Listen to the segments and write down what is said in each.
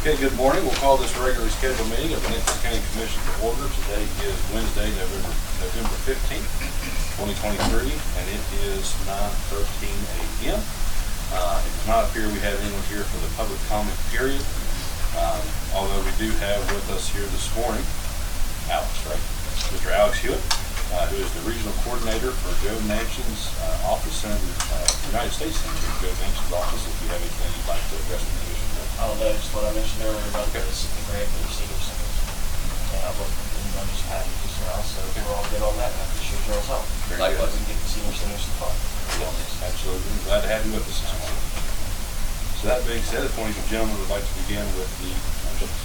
Okay, good morning. We'll call this regularly scheduled meeting of the Nicholas County Commission to order. Today is Wednesday, November 15th, 2023, and it is 9:13 a.m. It does not appear we have anyone here for the public comment period, although we do have with us here this morning, Mr. Alex Hewitt, who is the regional coordinator for Joe Manchin's office, United States Senator Joe Manchin's office. If you have anything you'd like to address the commission. I'll just what I mentioned earlier about the grant for the senior centers. I'm just happy to see also we're all good on that, and I appreciate y'all's help. Likewise, we get the senior centers to talk. Yes, absolutely. I'm glad to have you with us this morning. So that being said, if one of you gentlemen would like to begin with the motions.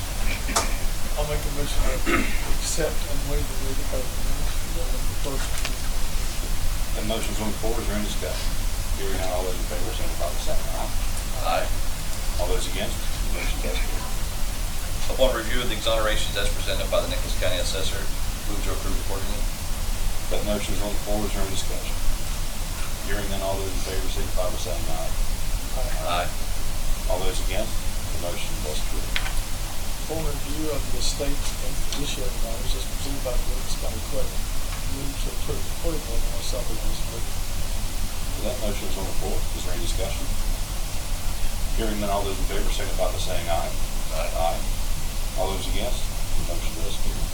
I'll make a motion to accept and waive the reading of the minutes for the first reading. The motion's on the floor. Is there any discussion? Hearing none, all those in favor, signify by saying aye. Aye. All those against, the motion does carry. Upon review of the exonerations as presented by the Nicholas County Assessor, move to approve accordingly. That motion is on the floor. Is there any discussion? Hearing none, all those in favor signify by saying aye. Aye. All those against, the motion does carry. Upon review of the state and judiciary matters as presented by the Nicholas County Clerk, move to approve accordingly unless otherwise noted. That motion is on the floor. Is there any discussion? Hearing none, all those in favor signify by saying aye. Aye. All those against, the motion does carry.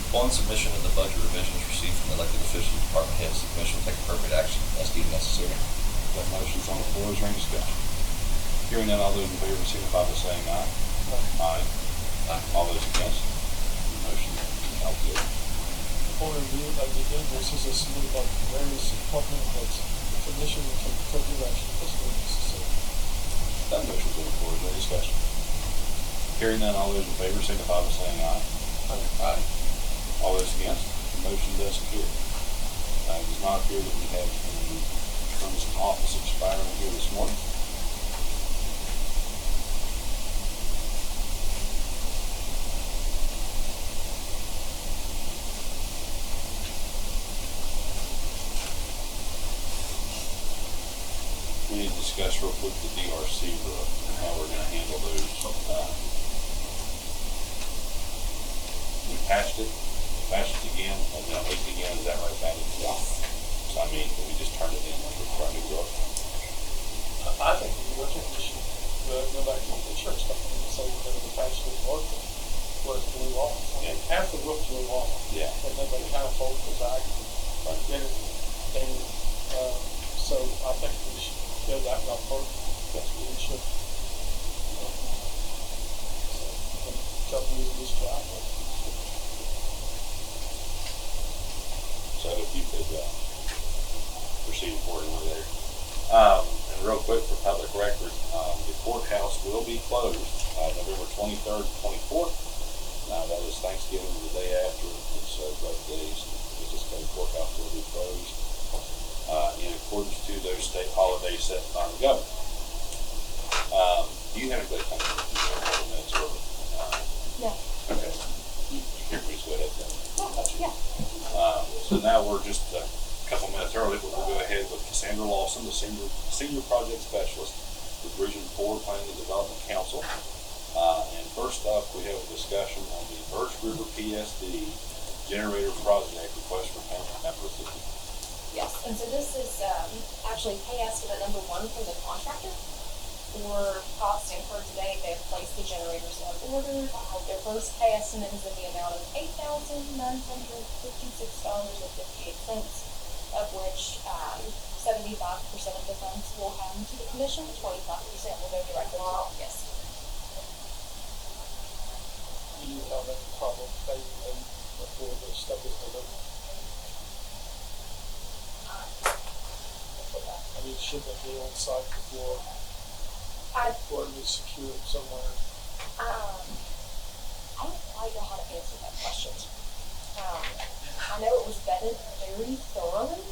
Upon submission of the budget revisions received from elected officials and department heads, the commission will take appropriate action as deemed necessary. That motion is on the floor. Is there any discussion? Hearing none, all those in favor signify by saying aye. Aye. All those against, the motion shall carry. Upon review of the invoices as submitted by the various department heads, the commission will take appropriate action as necessary. That motion is on the floor. Is there any discussion? Hearing none, all those in favor signify by saying aye. Aye. All those against, the motion does carry. It does not appear that we have any terms of office expiring here this morning. We need to discuss real quick the DRC roof and how we're going to handle those. We patched it again, and then leaked again. Is that right, Patty? Yeah. So I mean, we just turned it in for a new roof. I think we look at this, go back to the insurance company and say we're going to patch the roof where it blew off. Yeah. Half the roof blew off. Yeah. And then they kind of folded it back and did it. And so I think we should go that route first. That's what we should. So company is try. So if you could proceed accordingly there. And real quick for public record, the courthouse will be closed November 23rd and 24th. Now that is Thanksgiving the day after, and so both days the Nicholas County Courthouse will be closed in accordance to those state holidays set by the governor. Do you have anybody coming in a couple minutes early? No. Okay. You hear me, so go ahead then. Yeah. So now we're just a couple minutes early, but we'll go ahead with Cassandra Lawson, the senior project specialist with Region 4 Planning and Development Council. And first up, we have a discussion on the Birch River PSD generator project request for payment number 50. Yes, and so this is actually pay estimate number 1 from the contractor for costs incurred today. They have placed the generators on order. Their first pay estimate is in the amount of $8,956.58, of which 75% of the funds will come to the commission, 25% will go directly to August. You have any problem paying them before the stuff is delivered? I mean, should they be on site before it is secured somewhere? I don't quite know how to answer that question. I know it was vetted very thoroughly.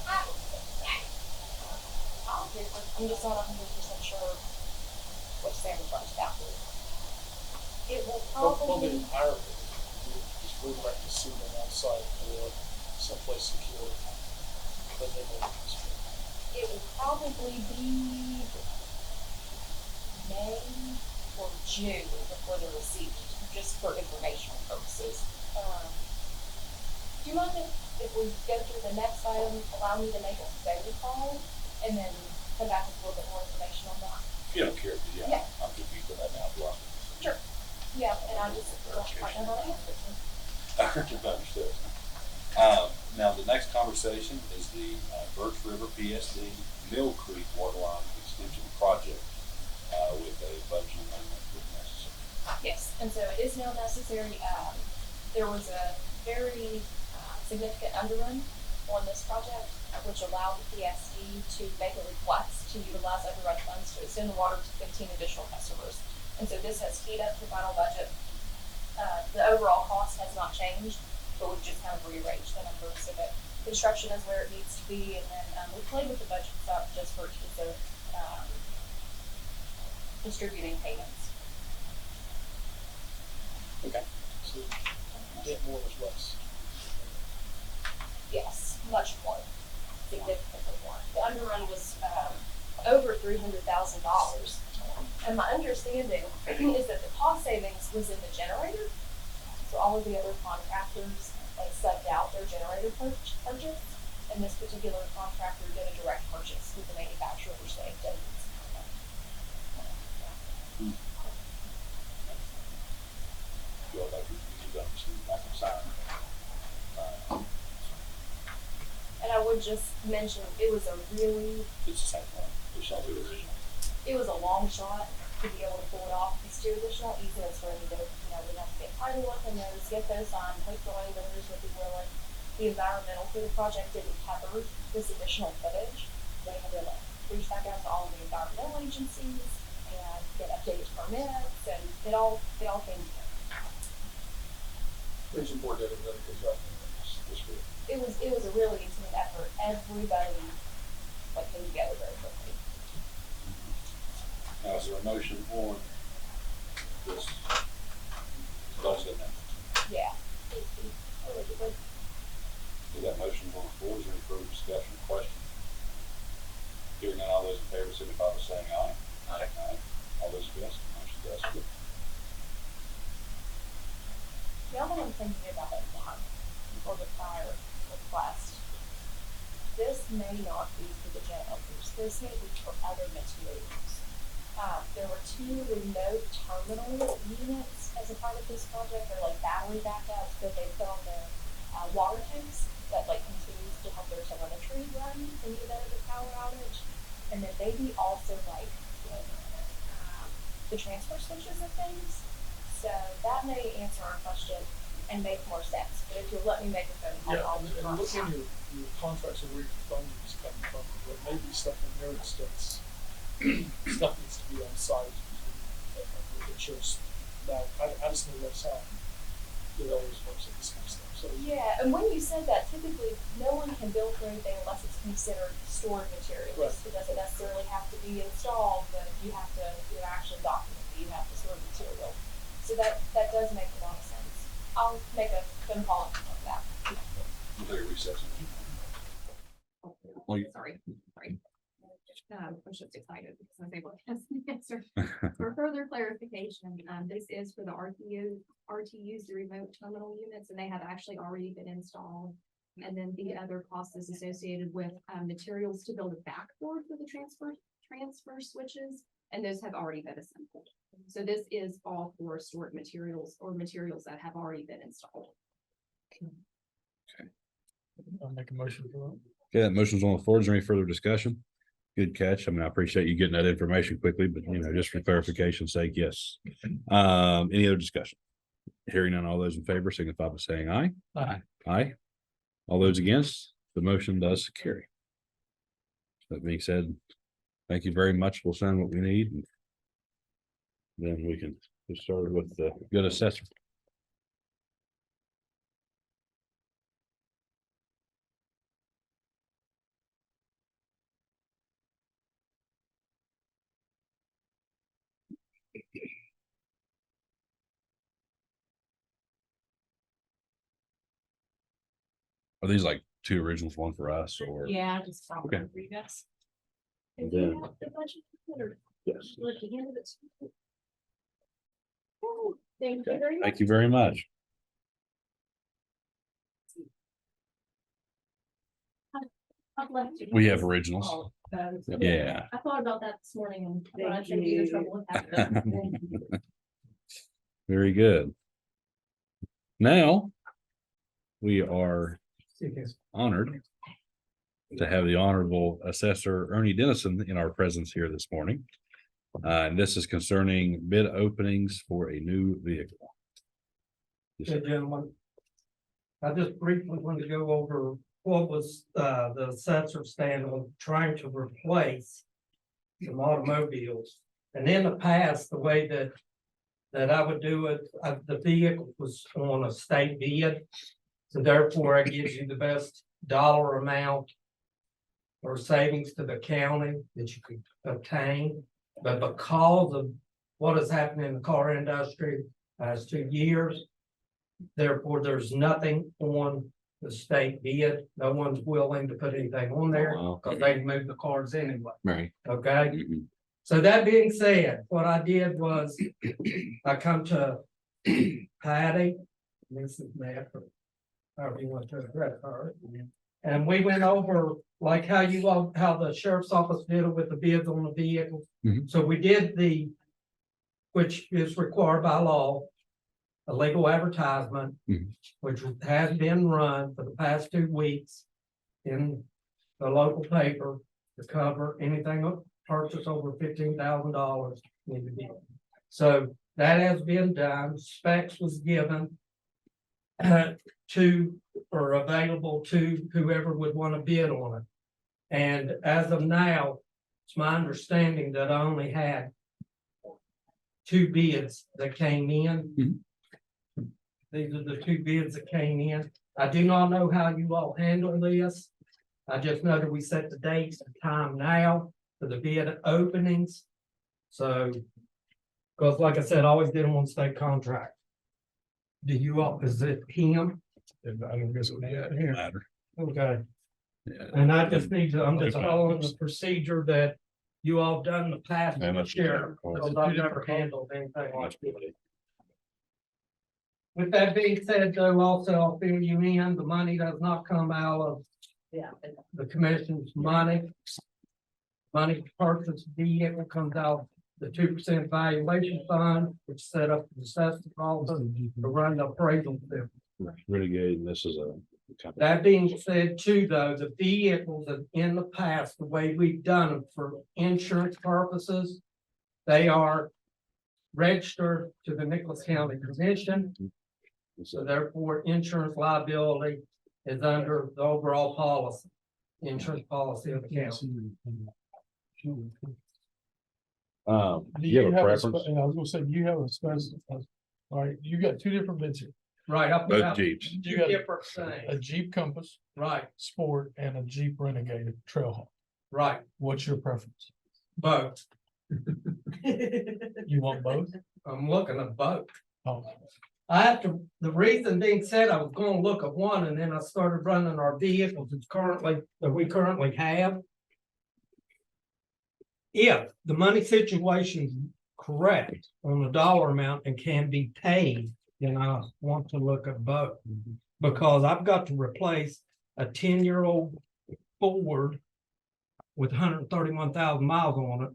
I'm just not 100% sure what Sanders runs down. It will Probably probably, higher, just we'd like to see them on site or someplace secure. But they will. it will probably be May, for June before they're received, just for informational purposes. Do you mind if we go through the next item, allow me to make a phone call, and then come back with a little bit more information on that? If you don't care, Yeah. I'm confused with that now, well. Sure. Yeah, and I just, right now, I have it. Understood. Now, the next conversation is the Birch River PSD Mill Creek Waterline Extension Project with a budget amendment if necessary. Yes, and so it is now necessary. There was a very significant underrun on this project, which allowed the PSD to make a request to utilize override funds to extend the water to 15 additional customers. And so this has teed up the final budget. The overall cost has not changed, but we've just kind of rearranged the numbers so that construction is where it needs to be. And then we played with the budget stuff just for ease of distributing payments. Okay. So, get more is less. Yes, much more, significantly more. The underrun was over $300,000. And my understanding is that the cost savings was in the generator. So all of the other contractors, they subbed out their generator purchase. And this particular contractor did a direct purchase with the manufacturer, which they did. Feel like you've done some back and sign. And I would just mention, it was a really, It's the same one. It's all the original. it was a long shot to be able to pull it off. These two additional easements for me to, we have to get title up in those, get those signed, hope the landowners would be willing. The environmental for the project didn't cover this additional footage. They had to reach back out to all of the environmental agencies and get updated permits, and it all came together. It's important that everybody goes out this week. It was a really team effort. Everybody came together very quickly. Now, is there a motion on this? Budget amendment? Yeah. We got motions on the floor, is there any further discussion or question? Hearing none, all those in favor signify by saying aye. Aye. Aye. All those against, motion does carry. The other one thinking about it now, or the prior request, this may not be for the generators, this may be for other materials. There were 2 remote terminal units as a part of this project. They're like battery backups that they put on their water tanks that continues to help their telemetry run in the event of a power outage. And then maybe also the transfer switches and things. So that may answer our question and make more sense. But if you'll let me make a phone call, I'll And look in your contracts of where your funding is coming from. There may be stuff in there that's stuff needs to be on site with insurance. Now, I just know that's how it always works at this kind of stuff. So yeah, and when you said that, typically no one can build for anything unless it's considered stored materials. Right. It doesn't necessarily have to be installed, but you have to actually document that you have to store material. So that does make a lot of sense. I'll make a phone call and confirm that. We'll take a recess. Sorry. I was just excited because I was able to ask the answer. For further clarification, this is for the RTUs, the remote terminal units, and they have actually already been installed. And then the other cost is associated with materials to build a backboard for the transfer switches, and those have already been assembled. So this is all for stored materials or materials that have already been installed. I'll make a motion for that. Okay, that motion's on the floor. Is there any further discussion? Good catch. I mean, I appreciate you getting that information quickly, but just for clarification's sake, yes. Any other discussion? Hearing none, all those in favor signify by saying aye. Aye. Aye. All those against, the motion does carry. That being said, thank you very much. We'll send what we need. And then we can get started with the good assessor. Are these like 2 originals, one for us or? Yeah, just from Okay. for you guys. And Do you then- have the budget or Yes. or if you handed it to me? Thank you very much. Thank you very much. I'd love to. We have originals. Oh, those. Yeah. I thought about that this morning and thought I shouldn't be in trouble with that. Very good. Now, we are honored to have the Honorable Assessor Ernie Dennison in our presence here this morning. And this is concerning bid openings for a new vehicle. Good gentlemen. I just briefly want to go over what was the assessor stand on trying to replace some automobiles. And in the past, the way that I would do it, the vehicle was on a state bid. So therefore, it gives you the best dollar amount or savings to the county that you could obtain. But because of what has happened in the car industry last 2 years, therefore, there's nothing on the state bid. No one's willing to put anything on there Wow. because they move the cars anyway. Right. Okay? Mhm. So that being said, what I did was I come to Patty, this is Matt, or however you want to address her. And we went over like how the sheriff's office did it with the bids on the vehicles. Mhm. So we did which is required by law, a legal advertisement, Mhm. which has been run for the past 2 weeks in the local paper to cover anything purchase over $15,000. So that has been done. Specs was given to or available to whoever would want to bid on it. And as of now, it's my understanding that I only had 2 bids that came in. These are the 2 bids that came in. I do not know how you all handle this. I just know that we set the dates and time now for the bid openings. So, because like I said, I always did them on state contract. Do you all, is it him? I don't guess what we got here. Matter. Okay, Yeah. and I just I'm just following the procedure that you all done in the past Yeah, with the that's- sheriff, because I've never handled anything like this. With that being said, though, also I'll fill you in, the money does not come out of the commission's money. Money to purchase vehicle comes out the 2% valuation fund, which set up the assessment office to run the appraisal. bill. Renegade, and this is a. That being said, too, though, the vehicles that in the past, the way we've done them for insurance purposes, they are registered to the Nicholas County Commission. So therefore, insurance liability is under the overall policy, insurance policy of the county. Do You have a a preference? spe- and I was gonna say, do you have a special, all right, you got 2 different bids here. Right, up. Both Jeeps. You Two got different a things, Jeep Compass right, Sport and a Jeep Renegade Trailhawk. right, What's your preference? both. You want both? I'm looking at both. Oh, I have to, the reason being said, I was gonna look at one and then I started running our vehicles that we currently have. If the money situation's correct on the dollar amount and can be paid, then I want to look at both. Because I've got to replace a 10-year-old Ford with 131,000 miles on it.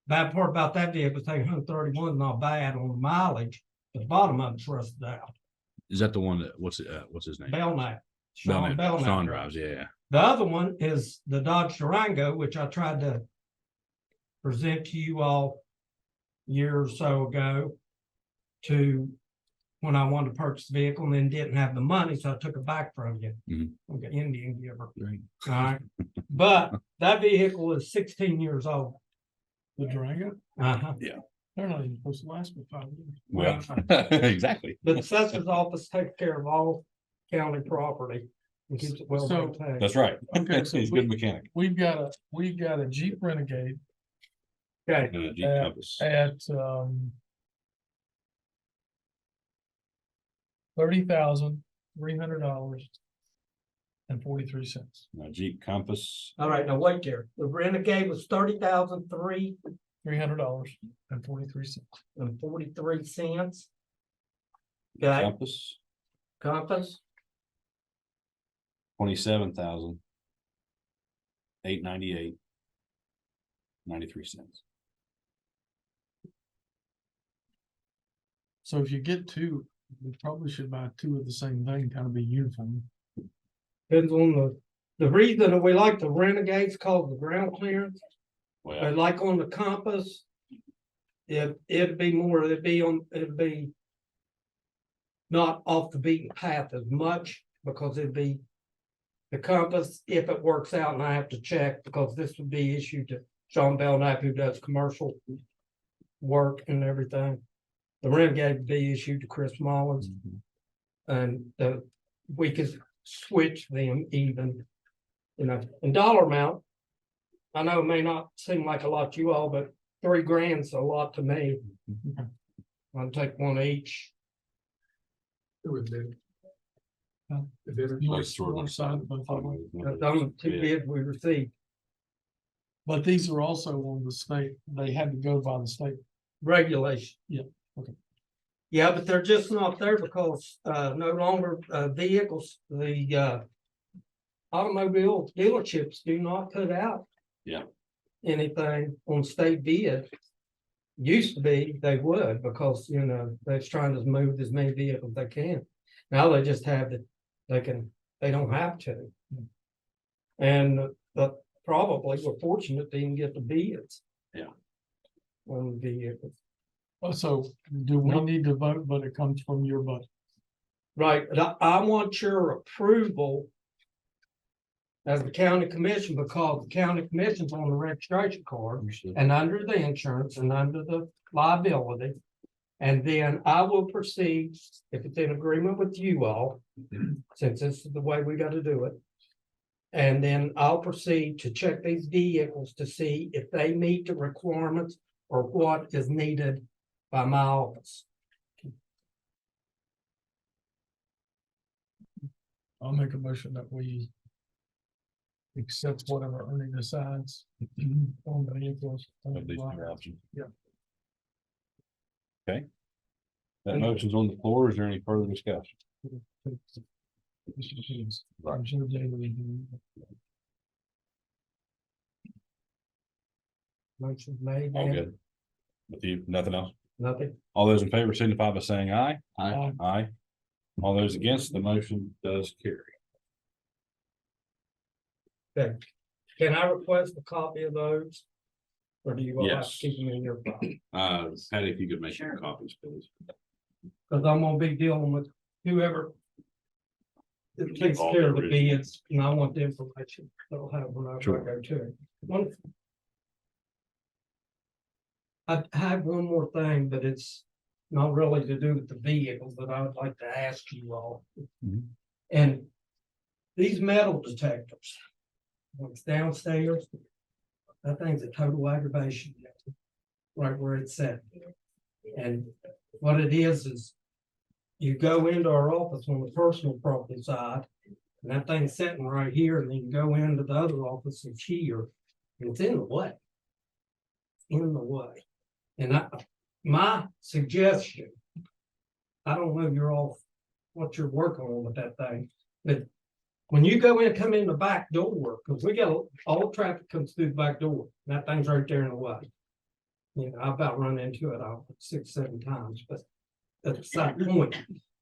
Bad part about that vehicle, saying 131 is not bad on the mileage. The bottom of it's rusted out. Is that the one that, what's his name? Belknap. Sean Belknap. Belknap. Sean drives, yeah. The other one is the Dodge Durango, which I tried to present to you all a year or so ago to when I wanted to purchase the vehicle and then didn't have the money, so I took it back from you. Mhm. Like an Indian giver. Right. All right. But that vehicle is 16 years old. the Durango? Uh-huh. They're not even supposed to last but 5 years. Well, exactly. The assessor's office takes care of all county property and keeps it well So- maintained. That's right. Okay, so He's a good mechanic. We've got a Jeep Renegade Okay, And a Jeep Compass. at $30,300.43. A Jeep Compass. all right, now wait there. The Renegade was 30,003 $300.43. and 43 cents. Okay, Compass, Compass, 27,898.93. So if you get two, we probably should buy two of the same thing, kind of be uniform. depends on the reason that we like the Renegades called the ground clearance. Well, But like on the Compass, it'd be not off the beaten path as much, because it'd be the Compass, if it works out, and I have to check, because this would be issued to Sean Belknap, who does commercial work and everything. The Renegade would be issued to Chris Mullins, and we could switch them even, in dollar amount. I know it may not seem like a lot to you all, but $3,000's a lot to me. I'll take one each. It would be. You like want sort of one side, both of them. That's the only two bids we received. But these are also on the state, they had to go by the state. Regulation. Yeah, okay. Yeah, but they're just not there because no longer vehicles, the automobile dealerships do not put out. Yeah. Anything on state bid. Used to be, they would, because they're trying to move as many vehicles they can. Now they just have it, they don't have to. And probably we're fortunate to even get the bids. Yeah. On the vehicles. Oh, so do we need to vote, but it comes from your budget? Right, but I want your approval as the county commission, because the county commission's on the registration card and under the insurance and under the liability. And then I will proceed, if it's in agreement with you all, since this is the way we gotta do it. And then I'll proceed to check these vehicles to see if they meet the requirements or what is needed by my office. I'll make a motion that we accept whatever Ernie decides on the vehicles. Of these two options. Yeah. Okay. That motion's on the floor. Is there any further discussion? Right. I'm sure Jay will do. Motion made. All good. With you, nothing else? Nothing. All those in favor signify by saying aye. Aye. Aye. All those against, the motion does carry. Okay. Can I request a copy of those? Or do you all have to Yes. keep them in your file? Patty, if you could make your copies, please. Cause I'm gonna be dealing with whoever takes all care the of the originals. bids, and I want the information. That'll have when I Sure. go to it. Wonderful. I have one more thing, but it's not really to do with the vehicles, but I would like to ask you all. Mhm. And these metal detectors, what's downstairs, that thing's a total aggravation. Right where it's set. And what it is you go into our office on the personal property side, and that thing's sitting right here, and then you go into the other offices here, and it's in the way. In the way. And my suggestion, I don't know what you're working on with that thing, but when you go in, come in the back door, because we got all the traffic comes through the back door, and that thing's right there in the way. I about run into it 6, 7 times, but that's beside the point.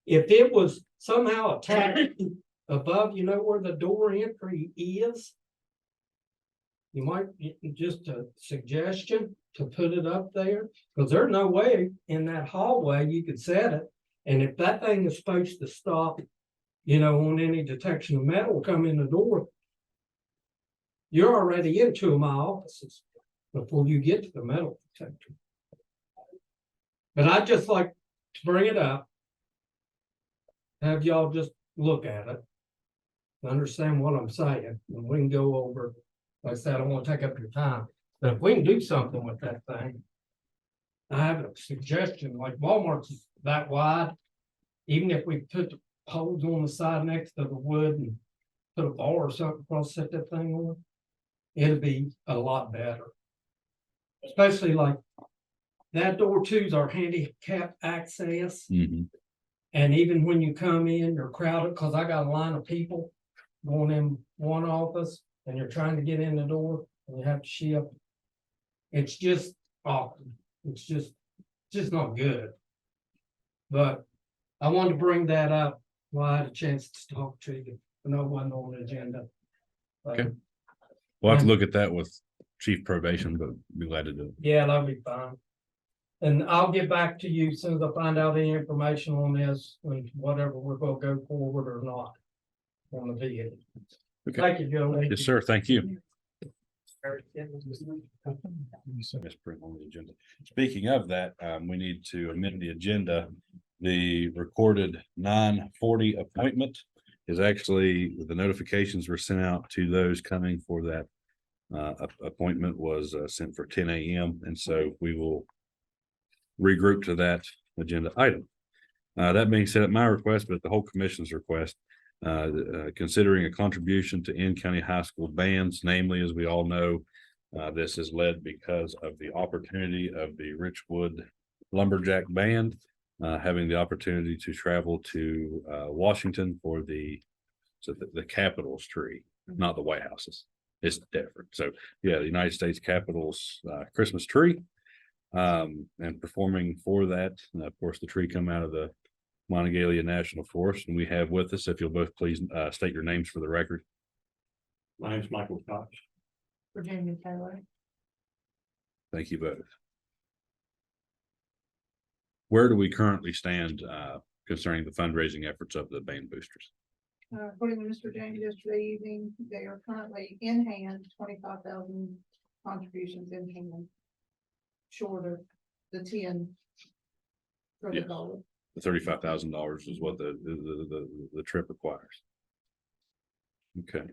If it was somehow attached above, where the door entry is, you might, just a suggestion to put it up there, because there's no way in that hallway you could set it. And if that thing is supposed to stop, on any detection of metal come in the door, you're already into my offices before you get to the metal detector. But I'd just like to bring it up. Have y'all just look at it. Understand what I'm saying, and we can go over. Like I said, I don't want to take up your time, but if we can do something with that thing. I have a suggestion, like Walmart's that wide. Even if we put the poles on the side next to the wood and put a bar or something across, set that thing on, it'll be a lot better. especially like that door two's our handicap access. Mhm. And even when you come in, you're crowded, cause I got a line of people going in one office and you're trying to get in the door and you have to shift. It's just awkward. It's just not good. But I wanted to bring that up while I had a chance to talk to you. I know it wasn't on the agenda. But, Okay. We'll have to look at that with chief probation, but be glad to do it. yeah, that'll be fine. And I'll get back to you as soon as I find out any information on this, and whatever we're gonna go forward or not on the vehicle. Okay. Thank you, Joe. Yes, sir. Thank you. Let's bring on the agenda. Speaking of that, we need to amend the agenda. The recorded 9:40 appointment is actually, the notifications were sent out to those coming for that. Appointment was sent for 10 a.m. and so we will regroup to that agenda item. That being said, at my request, but at the whole commission's request, considering a contribution to in-county high school bands, namely, as we all know, this is led because of the opportunity of the Richwood Lumberjack Band having the opportunity to travel to Washington for the Capitol's tree, not the White House's. It's different. So yeah, the United States Capitol's Christmas tree. And performing for that, of course, the tree come out of the Monongalia National Forest, and we have with us, if you'll both please state your names for the record. My name's Michael Cox. Virginia Taylor. Thank you both. Where do we currently stand concerning the fundraising efforts of the band boosters? According to Mr. James yesterday evening, they are currently in hand, 25,000 contributions in hand. Short of the 10. For the Yes. goal. The $35,000 is what the trip requires. Okay.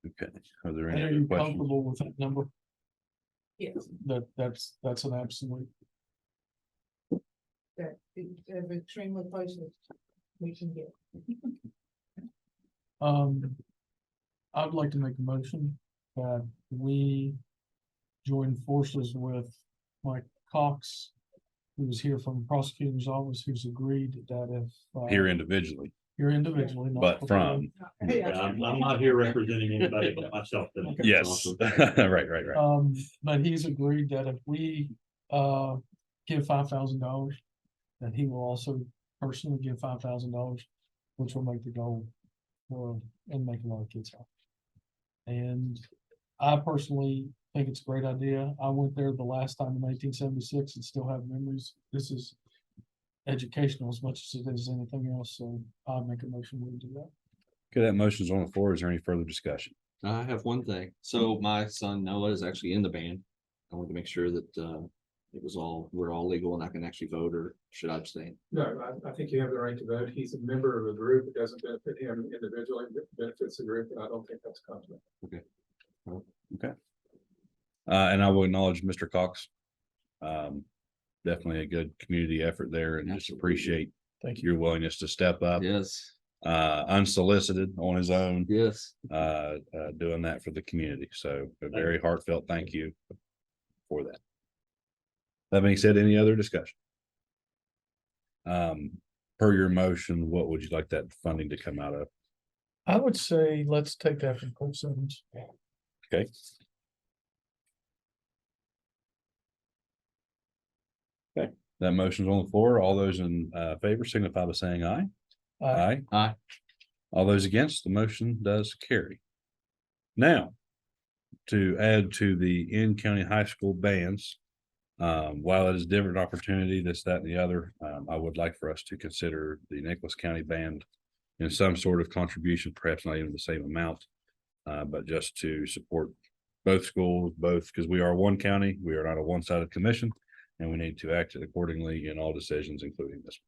Okay, are there any Are other you questions? comfortable with that number? Yes, That's an absolute. that is extremely close as we can get. I'd like to make a motion that we join forces with Mike Cox, who was here from the prosecutor's office, who's agreed that if Here individually, here individually, not but from, I'm not here representing anybody but myself. today. yes, right. But he's agreed that if we give $5,000, that he will also personally give $5,000, which will make the goal for, and make a lot of kids happy. And I personally think it's a great idea. I went there the last time in 1976 and still have memories. This is educational as much as it is anything else, so I'll make a motion we do that. Okay, that motion's on the floor. Is there any further discussion? I have one thing. So my son Noah is actually in the band. I wanted to make sure that we're all legal and I can actually vote, or should I abstain? No, I think you have the right to vote. He's a member of a group. It doesn't benefit him individually, it benefits the group, and I don't think that's a conflict. Okay. And I will acknowledge Mr. Cox. Definitely a good community effort there, and just appreciate Thank you. your willingness to step up, Yes, unsolicited on his own, yes. doing that for the community. So a very heartfelt thank you for that. That being said, any other discussion? Per your motion, what would you like that funding to come out of? I would say let's take that from Cold Sevens. Okay. Okay, that motion's on the floor. All those in favor signify by saying aye. Aye. Aye. All those against, the motion does carry. Now, to add to the in-county high school bands, while it is a different opportunity, this, that, and the other, I would like for us to consider the Nicholas County Band in some sort of contribution, perhaps not even the same amount, but just to support both schools, because we are one county, we are not a one-sided commission, and we need to act accordingly in all decisions, including this.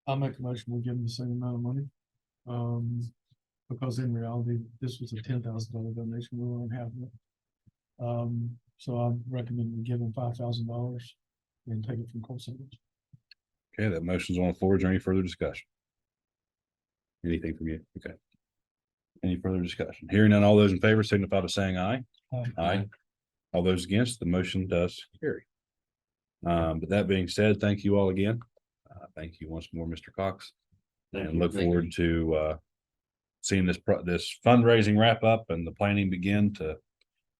I'll make a motion, we give them the same amount of money. Because in reality, this was a $10,000 donation, we won't have it. So I recommend we give them $5,000 and take it from Cold Sevens. Okay, that motion's on the floor. Is there any further discussion? Anything from you? Okay. Any further discussion? Hearing none, all those in favor signify by saying aye. Aye. Aye. All those against, the motion does carry. But that being said, thank you all again. Thank you once more, Mr. Cox. Thank And you. look Thank you. forward to seeing this fundraising wrap up and the planning begin to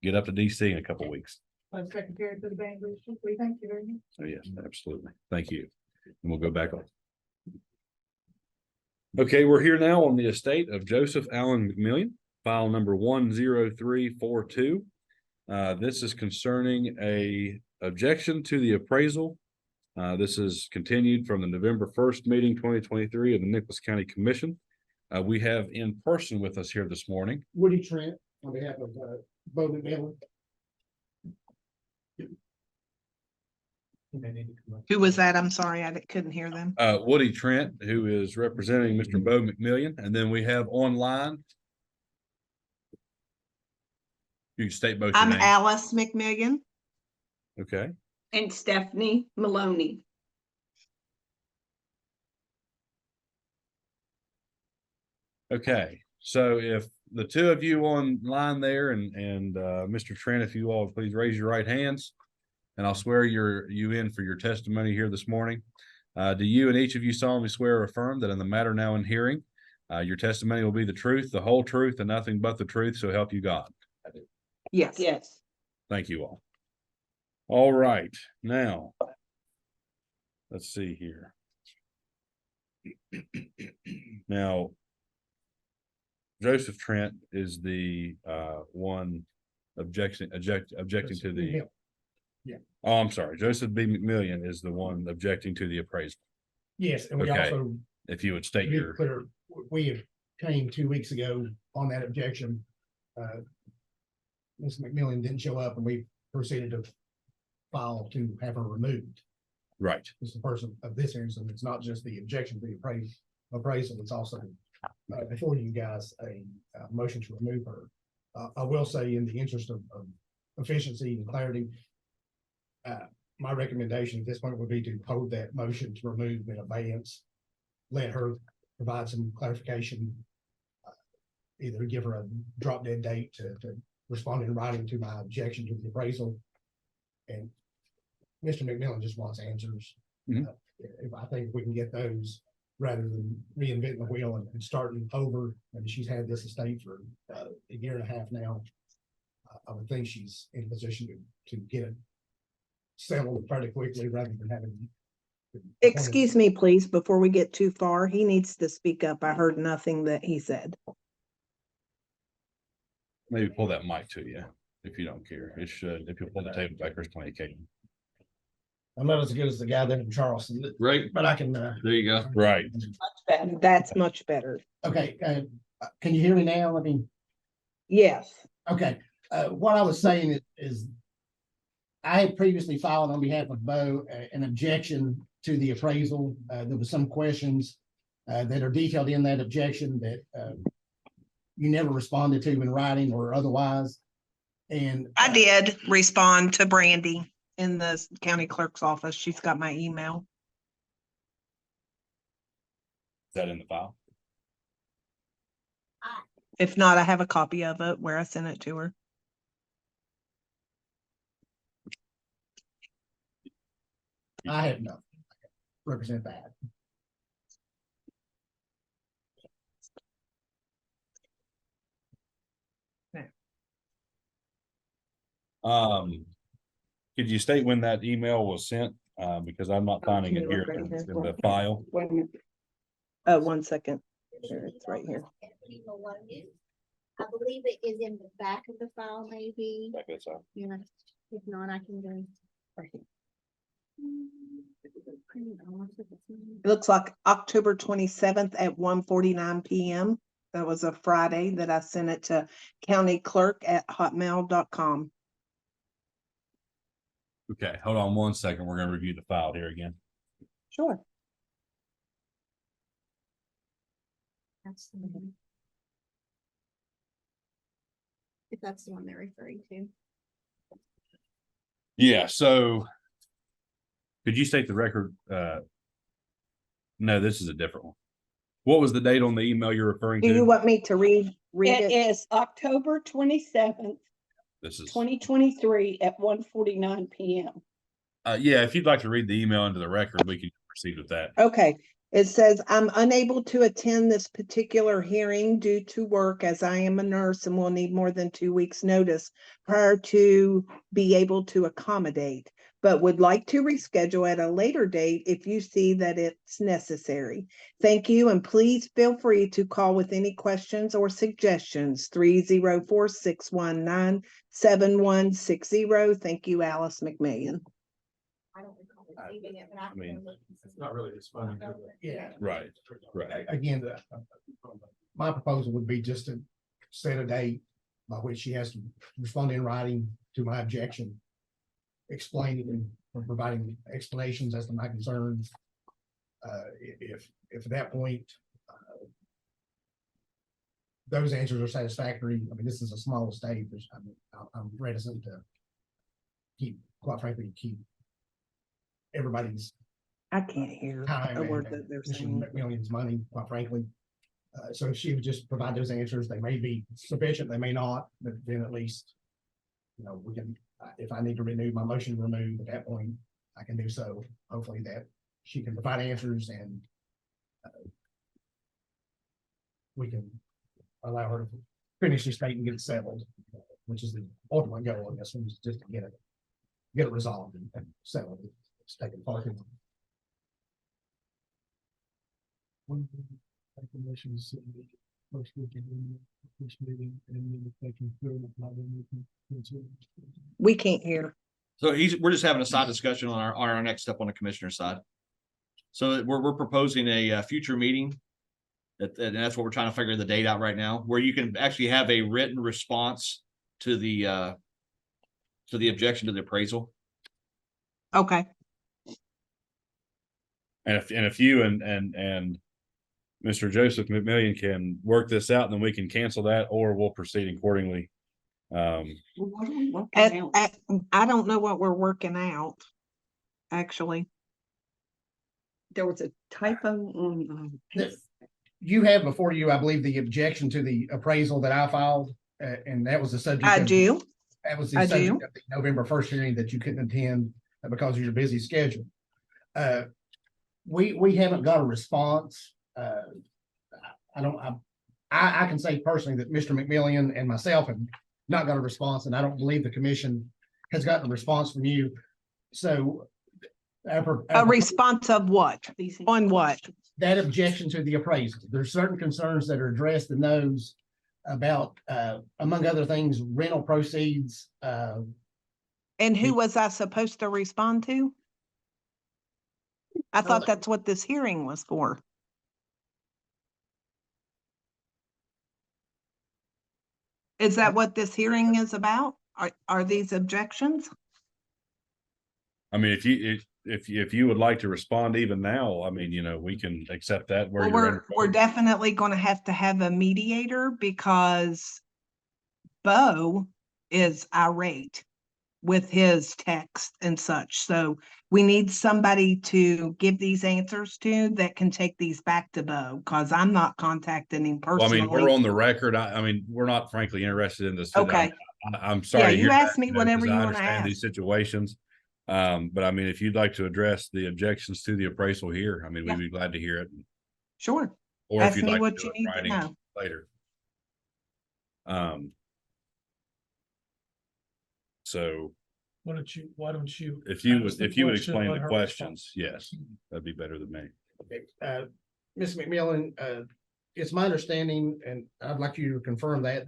get up to DC in a couple weeks. Secretary for the Band, we thank you very much. So yes, absolutely. Thank you. And we'll go back on. Okay, we're here now on the estate of Joseph Allen McMillian, file number 10342. This is concerning a objection to the appraisal. This is continued from the November 1st meeting, 2023 of the Nicholas County Commission. We have in person with us here this morning. Woody Trent on behalf of Bo McMillan. Who was that? I'm sorry, I couldn't hear them. Woody Trent, who is representing Mr. Bo McMillian, and then we have online. You can state both your I'm names. Alice McMillian Okay, and Stephanie Maloney. okay. So if the two of you online there and Mr. Trent, if you all please raise your right hands. And I'll swear you in for your testimony here this morning. Do you and each of you solemnly swear or affirm that in the matter now in hearing, your testimony will be the truth, the whole truth, and nothing but the truth, so help you God? I do. Yes. Yes. Thank you all. All right, now, let's see here. Now, Joseph Trent is the one objecting to the. Yeah. Oh, I'm sorry. Joseph B. McMillian is the one objecting to the appraisal. Yes, and we Okay. also, If you would state to be your, clear, we came 2 weeks ago on that objection. Ms. McMillan didn't show up and we proceeded to file to have her removed. right, It's the person of this instance. It's not just the objection to the appraisal, it's also before you guys a motion to remove her. I will say in the interest of efficiency and clarity, my recommendation at this point would be to hold that motion to remove in abeyance. Let her provide some clarification. Either give her a drop dead date to respond in writing to my objection to the appraisal. And Mr. McMillan just wants answers. Mhm. If I think we can get those rather than reinventing the wheel and starting over, and she's had this estate for a year and a half now. I would think she's in a position to get it settled fairly quickly rather than having. Excuse me, please, before we get too far, he needs to speak up. I heard nothing that he said. maybe pull that mic to you, if you don't care. It should, if you pull the table back, there's plenty of cable. I'm not as good as the guy there in Charleston, Right, but I can, there you go. Right, That's much better. okay, can you hear me now? I mean, Yes. okay, what I was saying is I had previously filed on behalf of Bo an objection to the appraisal. There was some questions that are detailed in that objection that you never responded to in writing or otherwise. And I did respond to Brandy in the county clerk's office. She's got my email. is that in the file? If not, I have a copy of it where I sent it to her. I have nothing. Represent that. Could you state when that email was sent? Because I'm not finding it here in the file. Wait a minute. 1 second. Here, it's right here. I believe it is in the back of the file, maybe. Back this up. Yeah, if not, I can go. It looks like October 27th at 1:49 PM. That was a Friday that I sent it to countyclerk@hotmail.com. Okay, hold on 1 second. We're gonna review the file here again. Sure. That's the one. If that's the one they're referring to. Yeah, so could you state the record? No, this is a different one. What was the date on the email you're referring Do you to? want me to read It it? is October 27th This is, 2023 at 1:49 PM. yeah, if you'd like to read the email into the record, we can proceed with that. Okay, it says, I'm unable to attend this particular hearing due to work as I am a nurse and will need more than 2 weeks' notice prior to be able to accommodate, but would like to reschedule at a later date if you see that it's necessary. Thank you, and please feel free to call with any questions or suggestions, 304-619-7160. Thank you, Alice McMillian. I don't recall receiving it, but I mean, can look. It's not really responding to Yeah. Right, right. Again, my proposal would be just to set a date by which she has to respond in writing to my objection, explaining and providing explanations as to my concerns. If at that point, those answers are satisfactory, I mean, this is a small state, I'm reticent to quite frankly, keep everybody's I can't hear time a word and that they're Mr. saying. McMillion's money, quite frankly. So if she would just provide those answers, they may be sufficient, they may not, but then at least, we can, if I need to renew my motion to remove at that point, I can do so. Hopefully that she can provide answers and we can allow her to finish the state and get it settled, which is the ultimate goal of this one, is just to get it resolved and settled. It's taken part in. We can't hear. So we're just having a side discussion on our next step on the commissioner side. So we're proposing a future meeting. And that's what we're trying to figure the date out right now, where you can actually have a written response to the objection to the appraisal. Okay. And if you and Mr. Joseph McMillian can work this out, then we can cancel that, or we'll proceed accordingly. What are we working out? I don't know what we're working out, actually. There was a typo on. You have before you, I believe, the objection to the appraisal that I filed, and that was the subject. I do. That was the subject of the November 1st hearing that you couldn't attend because of your busy schedule. We haven't got a response. I can say personally that Mr. McMillian and myself have not got a response, and I don't believe the commission has gotten a response from you. So a response of what? On what? That objection to the appraisal. There's certain concerns that are addressed in those about, among other things, rental proceeds. And who was I supposed to respond to? I thought that's what this hearing was for. Is that what this hearing is about? Are these objections? I mean, if you would like to respond even now, I mean, we can accept that. Well, we're definitely going to have a mediator because Bo is irate with his text and such. So we need somebody to give these answers to that can take these back to Bo, because I'm not contacting him personally. Well, I mean, we're on the record. I mean, we're not frankly interested in this. Okay. I'm sorry. Yeah, you ask me whatever you I want to understand ask. these situations. But I mean, if you'd like to address the objections to the appraisal here, I mean, we'd be glad to hear it. Sure. Or Ask if you'd me like what to do you it need to writing know. later. So Why don't you? if you ask the would question, explain let the her questions, yes, that'd be better than me. Ms. McMillan, it's my understanding, and I'd like you to confirm that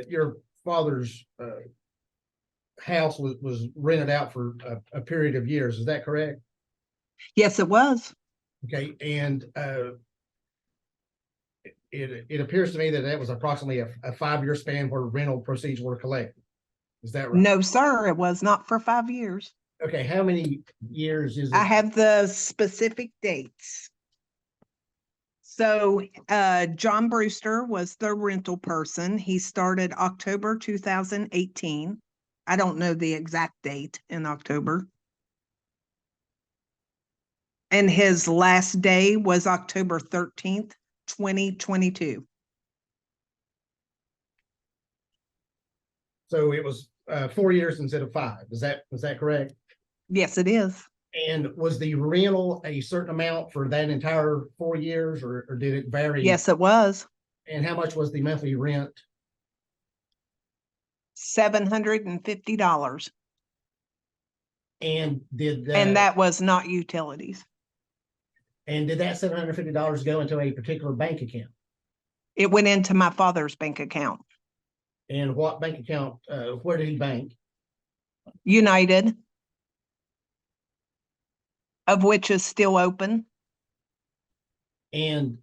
your father's house was rented out for a period of years. Is that correct? Yes, it was. Okay, and it appears to me that was approximately a 5-year span where rental proceeds were collected. Is that right? No, sir, it was not for 5 years. Okay, how many years is it? I have the specific dates. So John Brewster was the rental person. He started October 2018. I don't know the exact date in October. And his last day was October 13th, 2022. So it was 4 years instead of 5. Was that correct? Yes, it is. And was the rental a certain amount for that entire 4 years, or did it vary? Yes, it was. And how much was the monthly rent? $750. And And that was not utilities. And did that $750 go into a particular bank account? It went into my father's bank account. And what bank account, where did he bank? United, of which is still open. And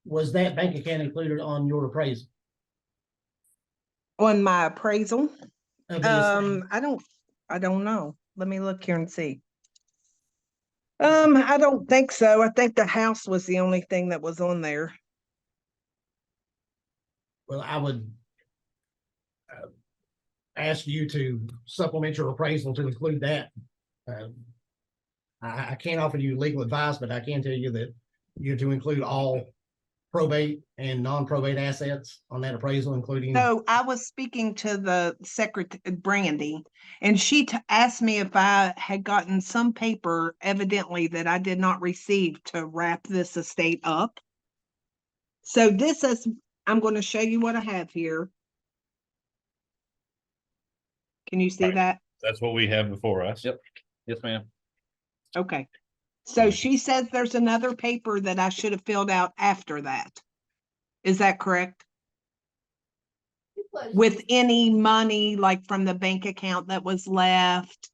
was that bank account included on your appraisal? On my appraisal? Of the estate? I don't know. Let me look here and see. I don't think so. I think the house was the only thing that was on there. Well, I would ask you to supplement your appraisal to include that. I can't offer you legal advice, but I can tell you that you're to include all probate and non-probate assets on that appraisal, including. So I was speaking to the secretary, Brandy, and she asked me if I had gotten some paper evidently that I did not receive to wrap this estate up. So this is, I'm going to show you what I have here. Can you see Right. that? That's what we have before us. Yep. Yes, ma'am. Okay. So she says there's another paper that I should have filled out after that. Is that correct? With any money like from the bank account that was left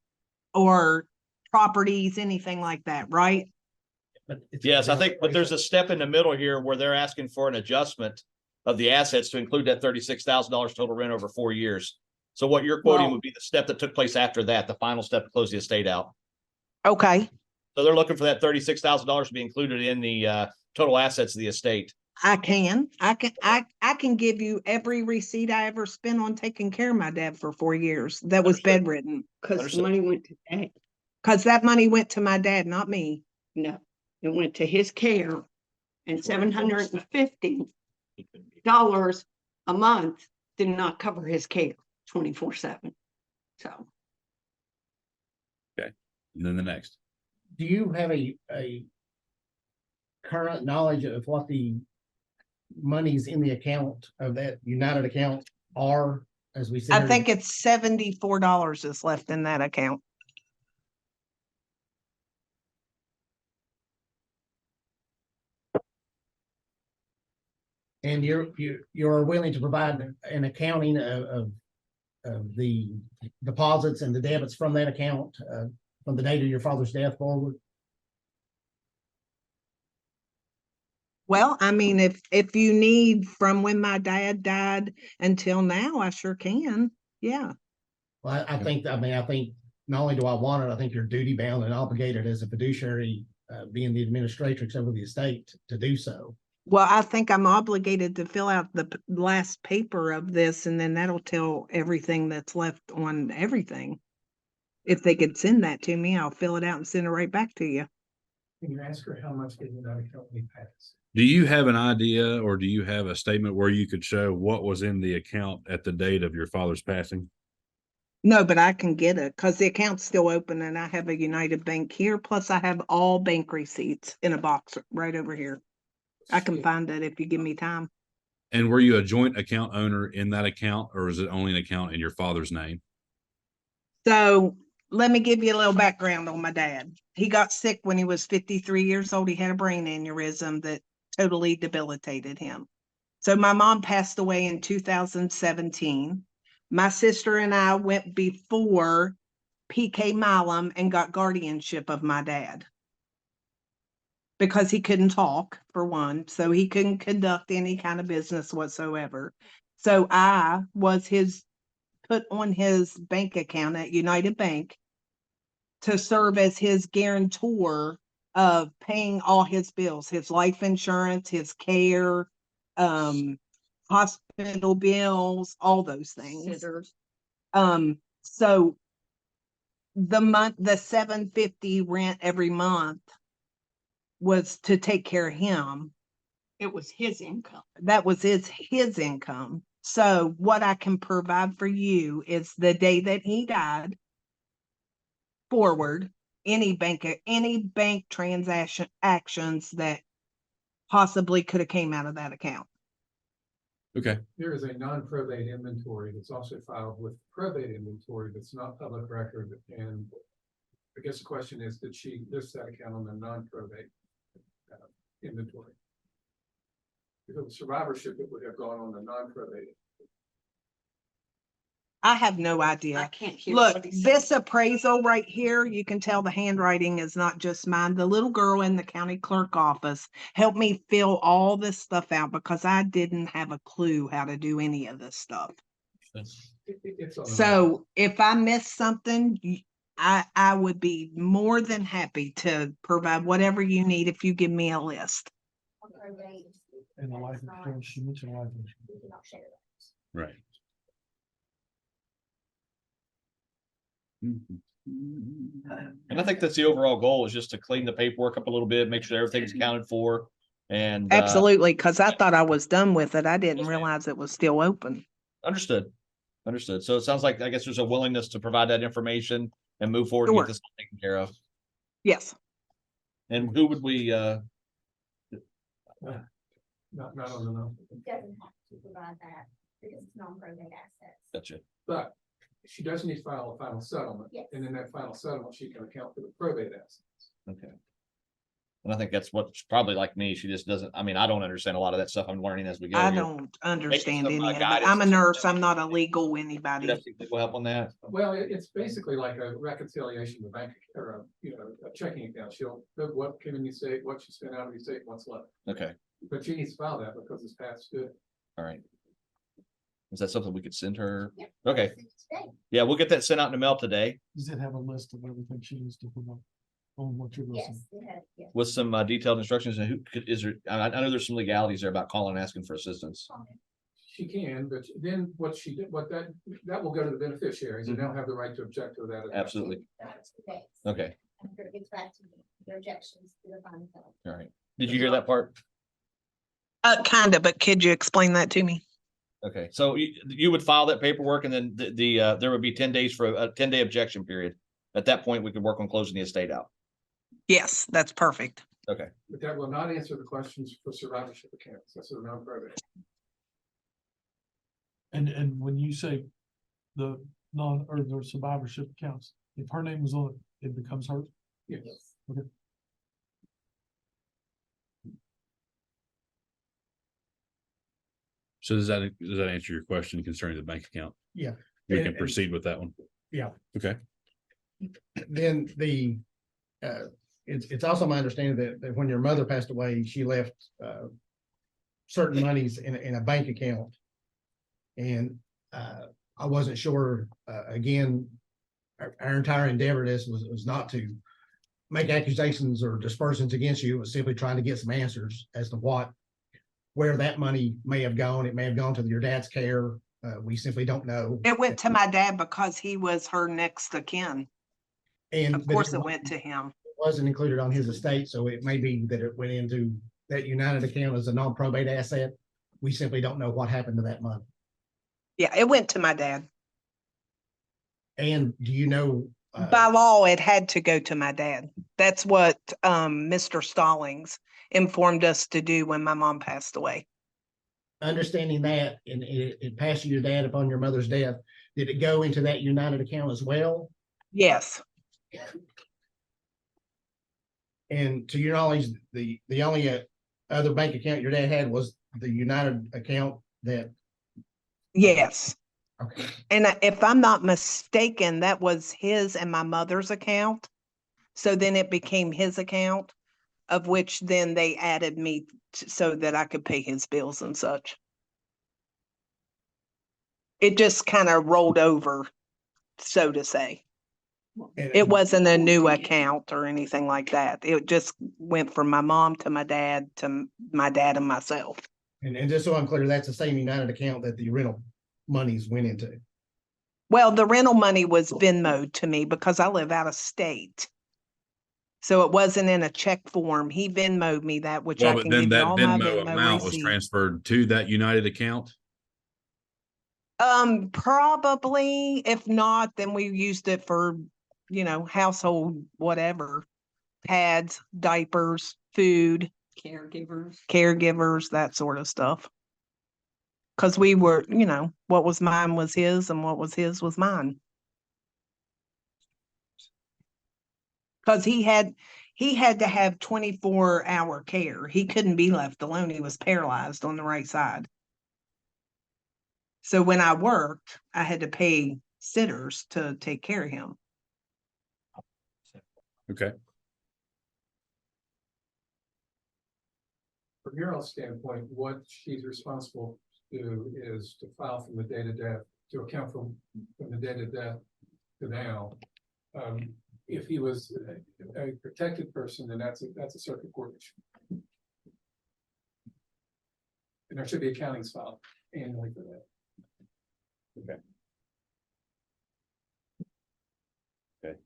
or properties, anything like that, right? Yes, I think, but there's a step in the middle here where they're asking for an adjustment of the assets to include that $36,000 total rent over 4 years. So what you're quoting would be the step that took place after that, the final step to close the estate out. Okay. So they're looking for that $36,000 to be included in the total assets of the estate. I can give you every receipt I ever spent on taking care of my dad for 4 years. That was bedridden. Cause the money went to dad. Cause that money went to my dad, not me. No, it went to his care, and $750 a month did not cover his care 24/7. So. Okay. And then the next. Do you have a current knowledge of what the monies in the account of that United account are, as we said? I think it's $74 is left in that account. And you're willing to provide an accounting of the deposits and the debits from that account from the date of your father's death forward? Well, I mean, if you need from when my dad died until now, I sure can. Yeah. Well, I think not only do I want it, I think you're duty bound and obligated as a fiduciary, being the administratrix over the estate, to do so. Well, I think I'm obligated to fill out the last paper of this, and then that'll tell everything that's left on everything. If they could send that to me, I'll fill it out and send it right back to you. Can you ask her how much did United Company pass? Do you have an idea, or do you have a statement where you could show what was in the account at the date of your father's passing? No, but I can get it because the account's still open and I have a United Bank here. Plus I have all bank receipts in a box right over here. I can find it if you give me time. And were you a joint account owner in that account, or is it only an account in your father's name? So let me give you a little background on my dad. He got sick when he was 53 years old. He had a brain aneurysm that totally debilitated him. So my mom passed away in 2017. My sister and I went before PK Milam and got guardianship of my dad. Because he couldn't talk, for one, so he couldn't conduct any kind of business whatsoever. So I was put on his bank account at United Bank to serve as his guarantor of paying all his bills, his life insurance, his care, hospital bills, all those things. So the $750 rent every month was to take care of him. It was his income. That was his income. So what I can provide for you is the day that he died forward, any bank transaction actions that possibly could have came out of that account. Okay, There is a non-probate inventory that's also filed with probate inventory that's not public record, and I guess the question is, did she list that account on the non-probate inventory? If it was survivorship, it would have gone on the non-probate. I have no idea. I can't hear. Look, what he said. this appraisal right here, you can tell the handwriting is not just mine. The little girl in the county clerk office helped me fill all this stuff out because I didn't have a clue how to do any of this stuff. It's on the- So if I missed something, I would be more than happy to provide whatever you need if you give me a list. And the life insurance, she mentioned life insurance. We cannot share that. right. And I think that's the overall goal, is just to clean the paperwork up a little bit, make sure everything's accounted for. And Absolutely, because I thought I was done with it. I didn't realize it was still open. Understood. So it sounds like, I guess there's a willingness to provide that information and move forward and Sure. get this taken care of. Yes. And who would we, Not on the no. It doesn't have to provide that because it's non-probate assets. gotcha. But she does need to file a final settlement. Yes. And in that final settlement, she can account for the probate assets. Okay. And I think that's what's probably like me. She just doesn't, I mean, I don't understand a lot of that stuff. I'm learning as we go. I here. don't understand some, any of it. guidance I'm a and stuff. nurse. I'm not a legal You'd anybody. have to seek legal help on that. Well, it's basically like a reconciliation of bank or a checking account. She'll put what came in the estate, what she spent out of the estate, what's left. Okay, But she needs to file that because it's past due. all right. Is that something we could send her? Yep. Okay, Today. yeah, we'll get that sent out in the mail today Does it have a list of everything she needs to put on what you're listening? Yes, it has, yes. with some detailed instructions. And who could, is there, I know there's some legalities there about calling and asking for assistance. She can, but then what she did, that will go to the beneficiaries and they'll have the right to object to that. Absolutely. That's the case. Okay, After it gets back to me, the objections to the final settlement. all right. Did you hear that part? Kind of, but could you explain that to me? Okay, so you would file that paperwork and then there would be 10 days for a 10-day objection period. At that point, we could work on closing the estate out. Yes, that's perfect. Okay, But that will not answer the questions for survivorship accounts. That's a non-probate. And when you say the the survivorship accounts, if her name was on it, it becomes hers? Yes. Okay. So does that answer your question concerning the bank account? Yeah. We And- can proceed with that one. Yeah. Okay, Then it's also my understanding that when your mother passed away, she left certain monies in a bank account. And I wasn't sure, again, our entire endeavor this was not to make accusations or dispersions against you. It was simply trying to get some answers as to where that money may have gone. It may have gone to your dad's care. We simply don't know. It went to my dad because he was her next of kin. And Of course, it went to him. wasn't included on his estate, so it may be that it went into that United account as a non-probate asset. We simply don't know what happened to that money. Yeah, it went to my dad. And do you know? By law, it had to go to my dad. That's what Mr. Stallings informed us to do when my mom passed away. Understanding that, and it passed to your dad upon your mother's death, did it go into that United account as well? Yes. And to your knowledge, the only other bank account your dad had was the United account that. Yes. Okay. And if I'm not mistaken, that was his and my mother's account. So then it became his account, of which then they added me so that I could pay his bills and such. It just kind of rolled over, so to say. It wasn't a new account or anything like that. It just went from my mom to my dad and myself. And just so I'm clear, that's the same United account that the rental monies went into. Well, the rental money was Venmoed to me because I live out of state. So it wasn't in a check form. He Venmoed me that, which well, I but can then give you that all my Venmo Venmo amount was receipts. transferred to that United account. Probably, if not, then we used it for, household, whatever. Pads, diapers, food, caregivers, that sort of stuff. Cause we were, what was mine was his and what was his was mine. Cause he had to have 24-hour care. He couldn't be left alone. He was paralyzed on the right side. So when I worked, I had to pay sitters to take care of him. Okay. From your all's standpoint, what she's responsible to do is to file from the date of death, to account from the date of death to now. If he was a protected person, then that's a circuit court issue. And there should be accountings filed annually for that. Okay. Okay.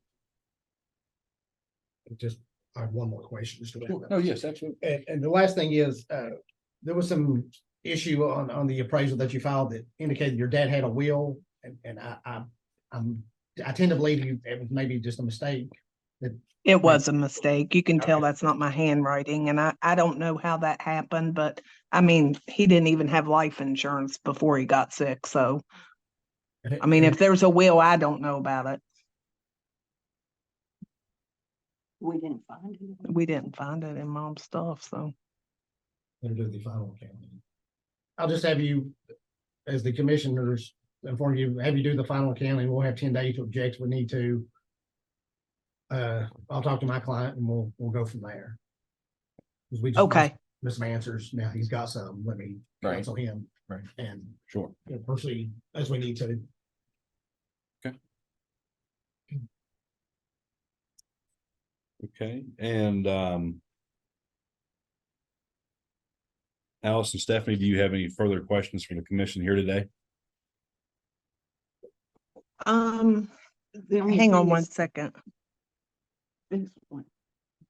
Just, I have one more question. Just to wrap up. Oh, yes, absolutely. And the last thing is, there was some issue on the appraisal that you filed that indicated your dad had a will, and I tend to believe it was maybe just a mistake. It was a mistake. You can tell that's not my handwriting, and I don't know how that happened, but I mean, he didn't even have life insurance before he got sick, so. I mean, if there's a will, I don't know about it. We didn't find it. We didn't find it in mom's stuff, so. Better do the final accounting. I'll just have you, as the commissioners, inform you, have you do the final accounting. We'll have 10 days to object if we need to. I'll talk to my client and we'll go from there. 'Cause we just Okay. missed some answers. Now he's got some. Let me cancel him. Right. And Sure. proceed as we need to. Okay, and Alice and Stephanie, do you have any further questions from the commission here today? The only Hang on thing one is second. this one,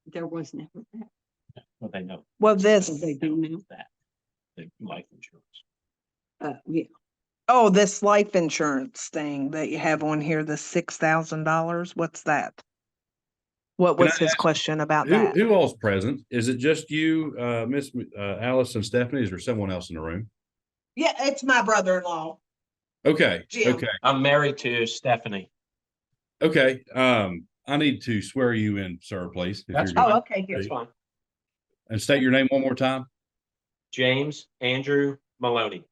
there was never that. Well, they know Well, So this, they do now. that, the life insurance. Yeah, oh, this life insurance thing that you have on here, the $6,000, what's that? What Can was I his ask question about Who, that? who all's present? Is it just you, Miss Alice and Stephanie? Is there someone else in the room? Yeah, it's my brother-in-law. Okay, Jim. okay, I'm married to Stephanie. okay. I need to swear you in, sir, please. if That's you're good. Oh, okay, here. That's fine. And state your name one more time. James Andrew Maloney.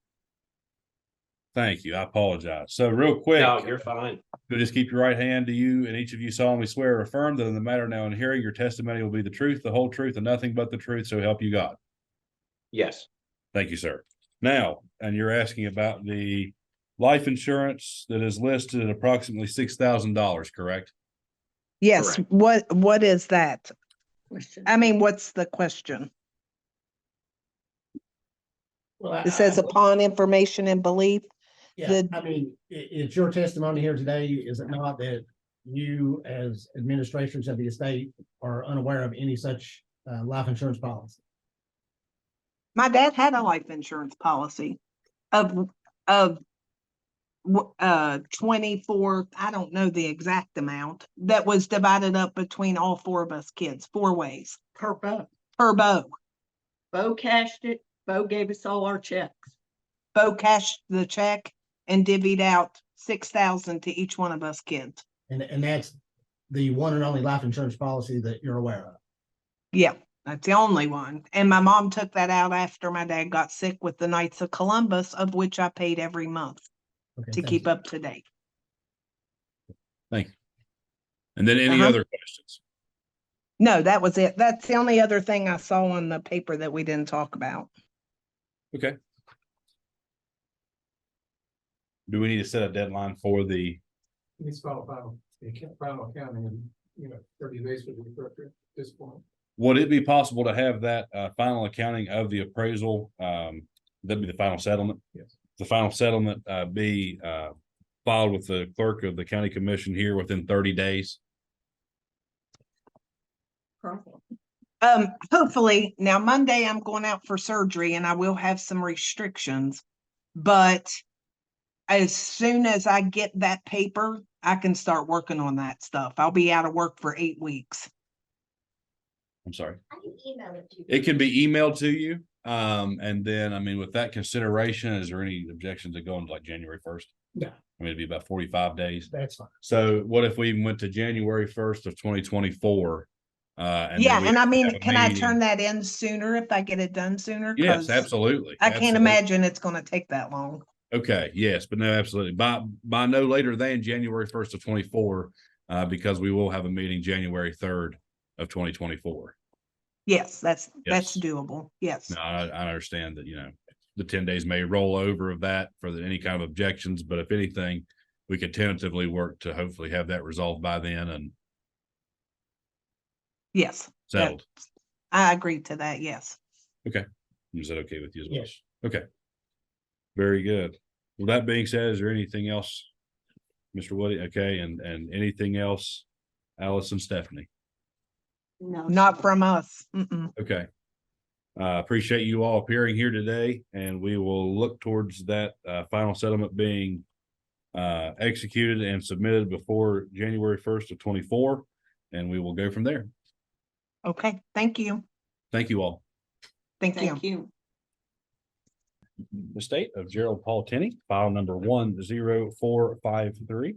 Thank you. I apologize. So real quick. No, you're fine. So just keep your right hand to you, and each of you solemnly swear or affirm that in the matter now in hearing your testimony will be the truth, the whole truth, and nothing but the truth, so help you God. Yes, Thank you, sir. Now, and you're asking about the life insurance that is listed at approximately $6,000, correct? Yes, Correct. what is that? question. I mean, what's the question? Well, It says upon information and belief. Yeah, the- I mean, it's your testimony here today, is it not, that you as administrators of the estate are unaware of any such life insurance policy? My dad had a life insurance policy of 24, I don't know the exact amount, that was divided up between all four of us kids, 4 ways Per bow. per Bo. Bo cashed it. Bo gave us all our checks. Bo cashed the check and divvied out 6,000 to each one of us kids. And that's the one and only life insurance policy that you're aware of? Yeah, that's the only one. And my mom took that out after my dad got sick with the Knights of Columbus, of which I paid every month Okay, to thank keep you. up to date. Thank you. And then any Uh-huh. other questions? No, that was it. That's the only other thing I saw on the paper that we didn't talk about. Okay. Do we need to set a deadline for the, He's filed final accounting and, 30 days would be appropriate at this point. would it be possible to have that final accounting of the appraisal? That'd be the final settlement? Yes. The final settlement be filed with the clerk of the county commission here within 30 days? Problem. Hopefully, now Monday I'm going out for surgery and I will have some restrictions, but as soon as I get that paper, I can start working on that stuff. I'll be out of work for 8 weeks. I'm sorry. I can email it to you. It can be emailed to you. And then, I mean, with that consideration, is there any objections to going to like January 1st? No. I mean, it'd be about 45 days. That's fine. So what if we went to January 1st of 2024? Yeah, and I mean, have a can I meeting? turn that in sooner if I get it done sooner? Yes, 'Cause absolutely. I can't Absolutely. imagine it's gonna take that long. Okay, yes, but no, absolutely. By no later than January 1st of 24, because we will have a meeting January 3rd of 2024. Yes, that's Yes. doable. Yes. No, I understand that, the 10 days may roll over of that for any kind of objections, but if anything, we could tentatively work to hopefully have that resolved by then and Yes. settled. I agree to that. Yes. Okay. Is that okay with you as well? Yes. Okay. Very good. Well, that being said, is there anything else, Mr. Woody? Okay, and anything else, Alice and Stephanie? No. Not from us. Mm-mm. Okay. Appreciate you all appearing here today, and we will look towards that final settlement being executed and submitted before January 1st of 24, and we will go from there. Okay. Thank you. Thank you all. Thank you. Thank you. The state of Gerald Paul Tenney, file number 10453.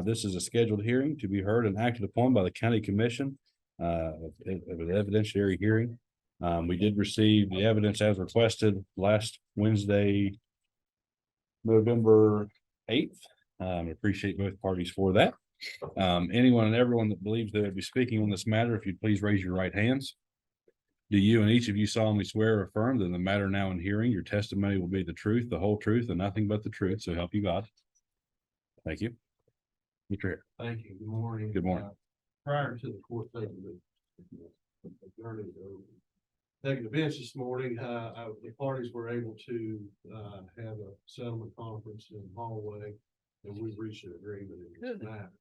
This is a scheduled hearing to be heard and acted upon by the county commission of an evidentiary hearing. We did receive the evidence as requested last Wednesday, November 8th. Appreciate both parties for that. Anyone and everyone that believes they would be speaking on this matter, if you'd please raise your right hands. Do you and each of you solemnly swear or affirm that in the matter now in hearing, your testimony will be the truth, the whole truth, and nothing but the truth, so help you God? Thank you. Mr. Hare. Thank you. Good morning. Good morning. Prior to the court taking the bench this morning, the parties were able to have a settlement conference in the hallway, and we've reached an agreement in this matter.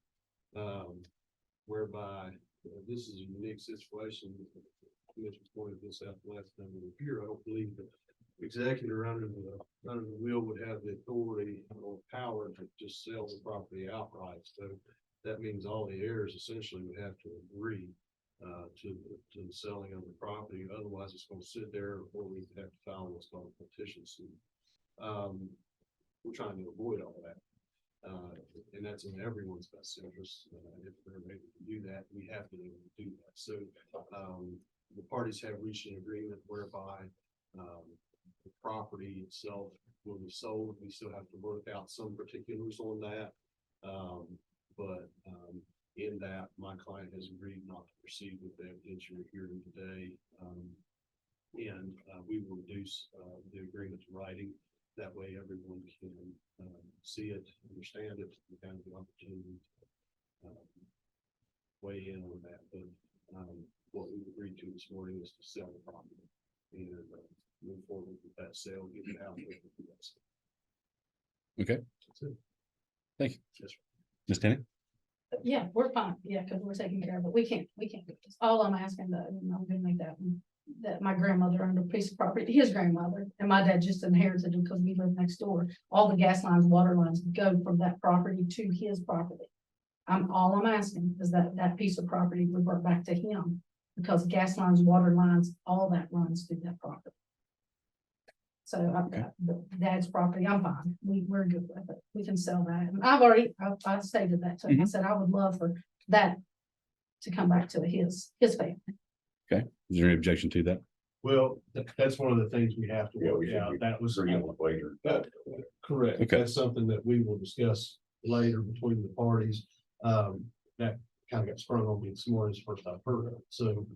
Whereby this is a unique situation. The commission pointed this out last time we were here. I don't believe the executor under the will would have the authority or power to just sell the property outright. So that means all the heirs essentially would have to agree to the selling of the property. Otherwise, it's going to sit there, or we have to file what's called a petition suit. We're trying to avoid all that. And that's in everyone's best interest. If they're able to do that, we have to be able to do that. So the parties have reached an agreement whereby the property itself will be sold. We still have to work out some particulars on that. But in that, my client has agreed not to proceed with the evidentiary hearing today. And we will reduce the agreement to writing. That way everyone can see it, understand it, and have the opportunity to weigh in on that. But what we've agreed to this morning is to sell the property and move forward with that sale, get it out. Okay. That's it. Thank you. Yes, sir. Ms. Tenney? Yeah, we're fine. Yeah, because we're taking care of it. We can't do this. All I'm asking that, and I'm gonna make that one, that my grandmother owned a piece of property, his grandmother, and my dad just inherited it because we live next door. All the gas lines, water lines go from that property to his property. All I'm asking is that that piece of property revert back to him, because gas lines, water lines, all that runs through that property. So I've got the dad's property, I'm fine, we're good with it, we can sell that, and I've stated that to him, I said I would love for that to come back to his family. Okay, is there any objection to that? Well, that's one of the things we have to work out. That was. Correct. Okay. That's something that we will discuss later between the parties. That kind of got sprung on me this morning, it's the first I've heard of it. So,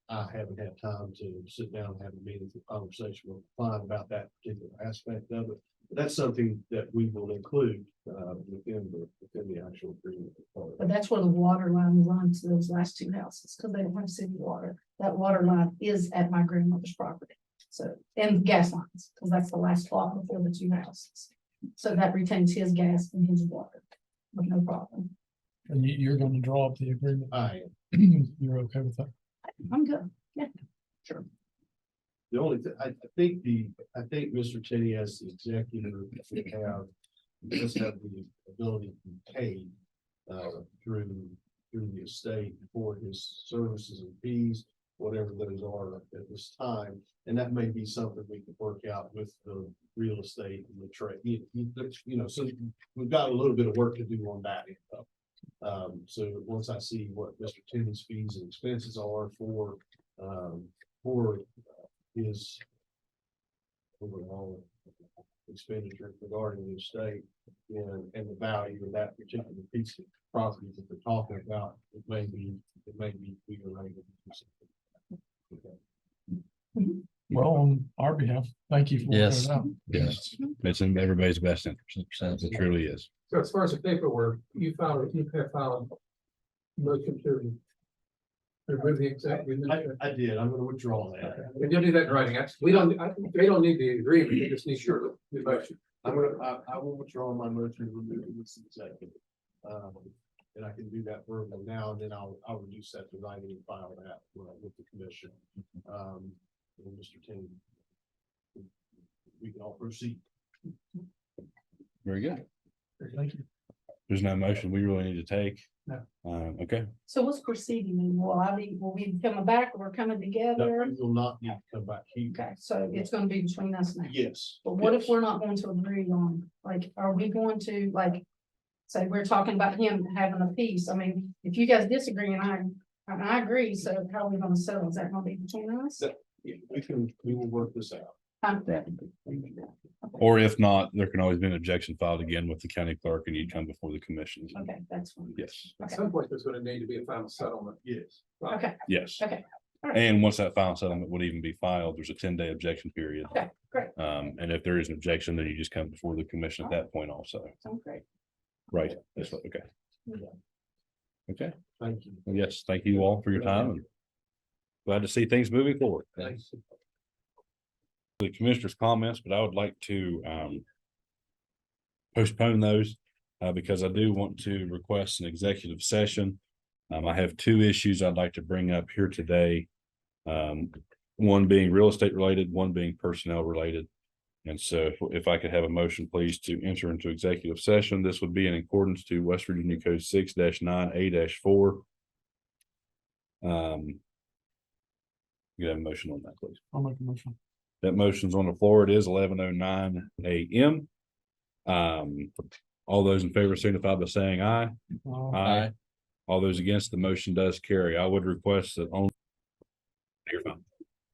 I haven't had time to sit down and have a meaningful conversation with the client about that particular aspect of it. But that's something that we will include, within the actual agreement. But that's where the water line runs to those last two houses, because they don't have city water. That water line is at my grandmother's property. So, and gas lines, because that's the last plot before the two houses. So that retains his gas and his water with no problem. And you're gonna draw up the agreement? I am. You're okay with that? I'm good. Yeah, Sure. The only, I think Mr. Teddy as the executor, does have the ability to be paid, through the estate for his services and fees, whatever those are at this time. And that may be something we can work out with the real estate and the trade, so we've got a little bit of work to do on that. So once I see what Mr. Teddy's fees and expenses are for his overall expenditure regarding the estate and the value of that particular piece of property that they're talking about, it may be we are able to do something. Okay. Well, on our behalf, thank you for working Yes. it out. Yes, it's in everybody's best interest. It truly is. So as far as the paperwork, you have filed a motion to remove the executive. I did, I'm gonna withdraw that. And you'll do that in writing. They don't need the agreement, they just need your motion. I will withdraw my motion to remove this executive. And I can do that verbally now, and then I'll reduce that to writing and file that with the commission. And Mr. King, we can all proceed. Very good. Thank you. There's no motion we really need to take. No. Okay, So what's proceeding? Will we be coming back or we're coming No, together? you will not need to come back here. Okay, so it's gonna be between us now. Yes. But what if yes. we're not going to agree on, like, are we going to, like, say, we're talking about him having a piece? I mean, if you guys disagree and I agree, so how are we gonna settle? Is that gonna be between us? We will work this out. or if not, there can always be an objection filed again with the county clerk and you come before the commission. Okay, that's fine. Yes, At some point, there's gonna need to be a final settlement. Yes. Okay, yes. okay. All right. And once that final settlement would even be filed, there's a 10-day objection period. Okay, great. And if there is an objection, then you just come before the commission at that point also. Sounds great. Right, that's what, okay. Okay, Thank you. well, yes, thank you all for your time and glad to see things moving forward. Thanks. The commissioner's comments, but I would like to postpone those because I do want to request an executive session. I have two issues I'd like to bring up here today. One being real estate related, one being personnel related. And so if I could have a motion, please, to enter into executive session, this would be in accordance to West Virginia Code 6-9A-4. You have a motion on that, please. I'll make a motion. That motion's on the floor. It is 11:09 a.m. All those in favor signify by saying aye. Aye. All those against, the motion does carry. I would request that only. You're fine.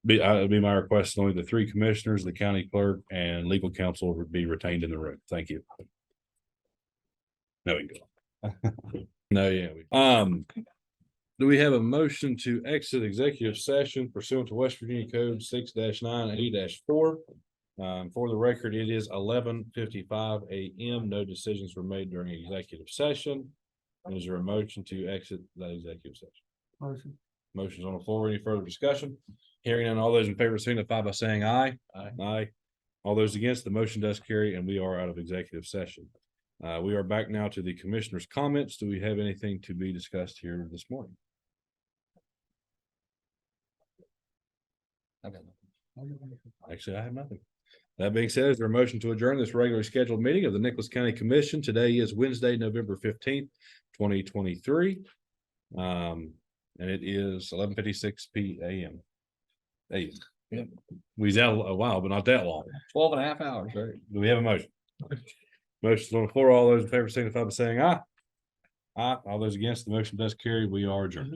It'd be my request that only the three commissioners, the county clerk, and legal counsel would be retained in the room. Thank you. No, we can go. No, yeah. Do we have a motion to exit executive session pursuant to West Virginia Code 6-9A-4? For the record, it is 11:55 a.m. No decisions were made during executive session. Is there a motion to exit that executive session? Motion. Motion's on the floor. Any further discussion? Hearing none, all those in favor signify by saying aye. Aye. Aye. All those against, the motion does carry, and we are out of executive session. We are back now to the commissioner's comments. Do we have anything to be discussed here this morning? Actually, I have nothing. That being said, is there a motion to adjourn this regularly scheduled meeting of the Nicholas County Commission? Today is Wednesday, November 15th, 2023. And it is 11:56 p.m. Hey, yeah. We was out a while, but not that long. 12.5 hours, right? Do we have a motion? Motion's on the floor. All those in favor signify by saying aye. Aye. All those against, the motion does carry. We are adjourned.